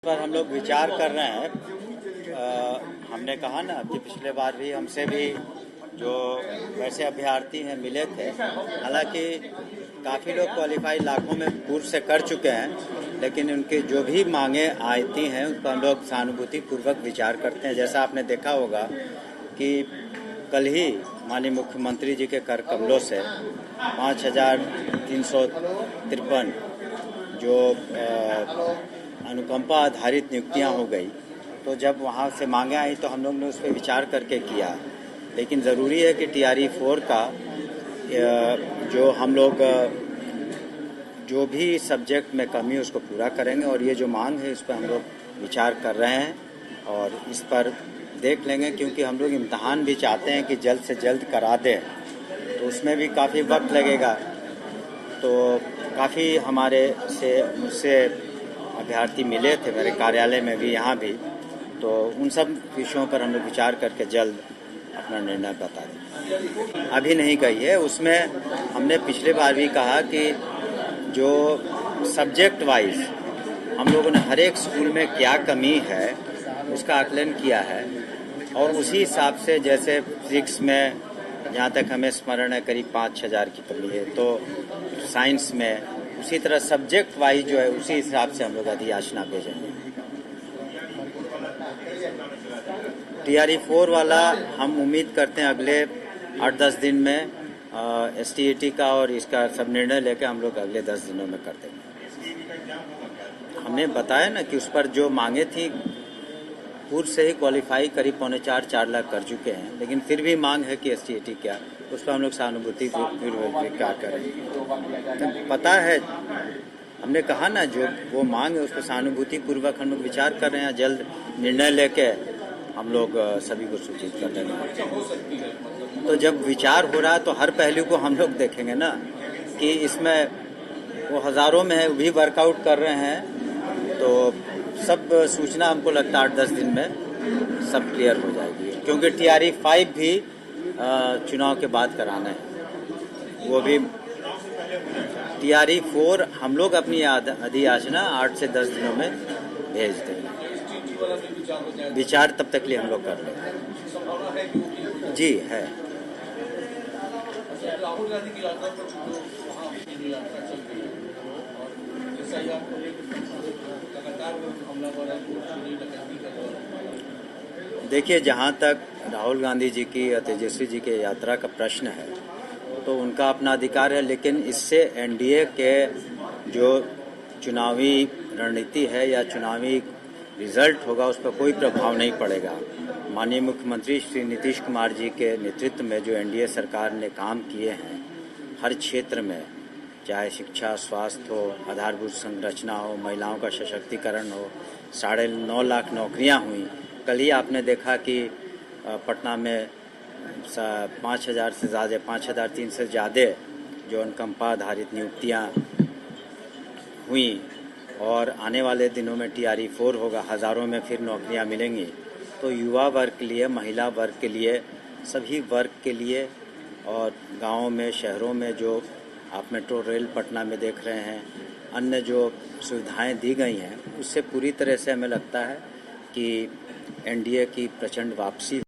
पर हम लोग विचार कर रहे हैं। हमने कहा ना कि पिछले बार भी हमसे भी जो वैसे अभ्यर्थी हैं मिले थे, हालांकि काफ़ी लोग क्वालिफाई लाखों में पूर्व से कर चुके हैं, लेकिन उनकी जो भी मांगे आती हैं उस पर हम लोग सहानुभूति पूर्वक विचार करते हैं। जैसा आपने देखा होगा कि कल ही माननीय मुख्यमंत्री जी के कर कमलों से 5,353 जो अनुकंपा आधारित नियुक्तियां हो गई, तो जब वहां से मांगे आई तो हम लोग ने उस पर विचार करके किया। लेकिन ज़रूरी है कि TRE 4 का जो हम लोग जो भी सब्जेक्ट में कमी है उसको पूरा करेंगे, और ये जो मांग है इस पर हम लोग विचार कर रहे हैं और इस पर देख लेंगे, क्योंकि हम लोग इम्तहान भी चाहते हैं कि जल्द से जल्द करा दें, तो उसमें भी काफ़ी वक्त लगेगा। तो काफ़ी मुझसे अभ्यर्थी मिले थे मेरे कार्यालय में भी, यहाँ भी, तो उन सब विषयों पर हम लोग विचार करके जल्द अपना निर्णय बता दें। अभी नहीं कही है, उसमें हमने पिछले बार भी कहा कि जो सब्जेक्ट वाइज हम लोगों ने हर एक स्कूल में क्या कमी है उसका आकलन किया है, और उसी हिसाब से जैसे फिजिक्स में जहाँ तक हमें स्मरण है करीब 5,000 की कमी है, तो साइंस में उसी तरह सब्जेक्ट वाइज जो है उसी हिसाब से हम लोग अधियाचना भेजेंगे। TRE 4 वाला हम उम्मीद करते हैं अगले 8-10 दिन में STET का और इसका सब निर्णय लेकर हम लोग अगले 10 दिनों में कर देंगे। हमने बताया ना कि उस पर जो मांगे थी पूर्व से ही क्वालिफाई करीब 4.25 लाख कर चुके हैं, लेकिन फिर भी मांग है कि STET क्या, उस पर हम लोग सहानुभूति क्या करें। तो पता है, हमने कहा ना जो वो मांग है उस पर सहानुभूति पूर्वक हम लोग विचार कर रहे हैं, जल्द निर्णय लेके हम लोग सभी को सूचित कर देंगे। तो जब विचार हो रहा है तो हर पहलू को हम लोग देखेंगे ना, कि इसमें वो हज़ारों में है भी वर्कआउट कर रहे हैं, तो सब सूचना हमको लगता है 8-10 दिन में सब क्लियर हो जाएगी, क्योंकि TRE 5 भी चुनाव के बाद कराना है। वो भी TRE 4 हम लोग अपनी अधियाचना 8 से 10 दिनों में भेज देंगे। विचार तब तक लिए हम लोग कर लेंगे। जी है। राहुल गांधी की यात्रा पर वहाँ की यात्रा चल रही है और जैसा ही आपको लगातार हमलावर है। देखिए, जहाँ तक राहुल गांधी जी की या तेजस्वी जी के यात्रा का प्रश्न है तो उनका अपना अधिकार है, लेकिन इससे NDA के जो चुनावी रणनीति है या चुनावी रिजल्ट होगा उस पर कोई प्रभाव नहीं पड़ेगा। माननीय मुख्यमंत्री श्री नीतीश कुमार जी के नेतृत्व में जो NDA सरकार ने काम किए हैं हर क्षेत्र में, चाहे शिक्षा, स्वास्थ्य हो, आधारभूत संरचना हो, महिलाओं का सशक्तिकरण हो, 9.5 लाख नौकरियां हुई। कल ही आपने देखा कि पटना में 5,000 से ज़्यादा 5,003 से ज़्यादा जो अनुकंपा आधारित नियुक्तियाँ हुई, और आने वाले दिनों में TRE 4 होगा, हज़ारों में फिर नौकरियां मिलेंगी। तो युवा वर्ग के लिए, महिला वर्ग के लिए, सभी वर्ग के लिए, और गाँवों में, शहरों में जो आप मेट्रो रेल पटना में देख रहे हैं, अन्य जो सुविधाएं दी गई हैं, उससे पूरी तरह से हमें लगता है कि NDA की प्रचंड वापसी